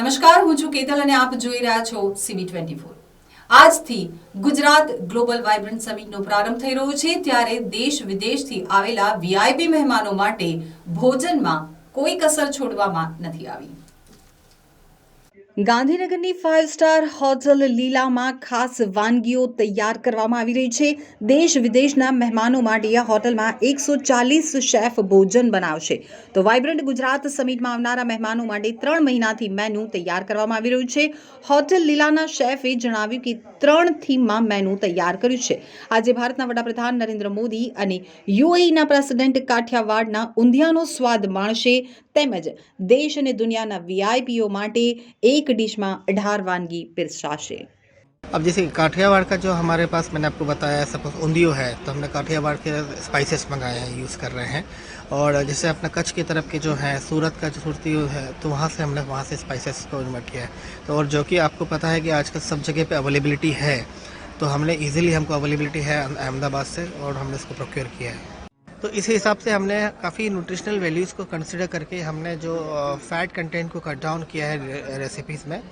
નમસ્કાર, હું છું કેતલ અને આપ જોઈ રહ્યા છો CB24. આજથી ગુજરાત ગ્લોબલ વાઇબ્રન્ટ સમિટનો પ્રારંભ થઈ રહ્યો છે, ત્યારે દેશ વિદેશથી આવેલા VIP મહેમાનો માટે ભોજનમાં કોઈ કસર છોડવામાં નથી આવી. ગાંધીનગરની 5 સ્ટાર હોટલ લીલામાં ખાસ વાનગીઓ તૈયાર કરવામાં આવી રહી છે. દેશ વિદેશના મહેમાનો માટે આ હોટલમાં 140 શેફ ભોજન બનાવશે. તો વાઇબ્રન્ટ ગુજરાત સમિટમાં આવનારા મહેમાનો માટે 3 મહિનાથી મેનુ તૈયાર કરવામાં આવી રહ્યું છે. હોટલ લીલાના શેફે જણાવ્યું કે 3 થીમમાં મેનુ તૈયાર કર્યું છે. આજે ભારતના વડાપ્રધાન નરેન્દ્ર મોદી અને UAEના પ્રેસિડેન્ટ કાઠિયાવાડના ઊંધિયાનો સ્વાદ માણશે, તેમજ દેશ અને દુનિયાના VIPઓ માટે એક डिश में 18 वानगी पिरसाशे. अब जैसे काठियावाड़ का जो हमारे पास मैंने आपको बताया सपोज ऊंधियो है, तो हमने काठियावाड़ के स्पाइसेस मंगाए हैं, यूज़ कर रहे हैं. और जैसे अपना कच्छ की तरफ के जो है सूरत का जो सुरती है, तो वहाँ से हमने वहाँ से स्पाइसेस को इन्वर्ट किया है. तो और जो कि आपको पता है कि आजकल सब जगह पे अवेलेबिलिटी है, तो हमने इजीली हमको अवेलेबिलिटी है अहमदाबाद से और हमने इसको प्रोक्योर किया है. तो इस हिसाब से हमने काफ़ी न्यूट्रिशनल वैल्यूज़ को कंसिडर करके हमने जो फैट कंटेंट को कट डाउन किया है रेसिपीज़ में,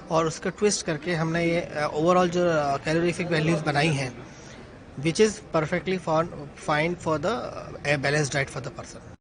और उसका ट्विस्ट करके हमने ये ओवरऑल जो कैलोरीफिक वैल्यूज़ बनाई हैं, which is perfectly fine for the balance diet for the person.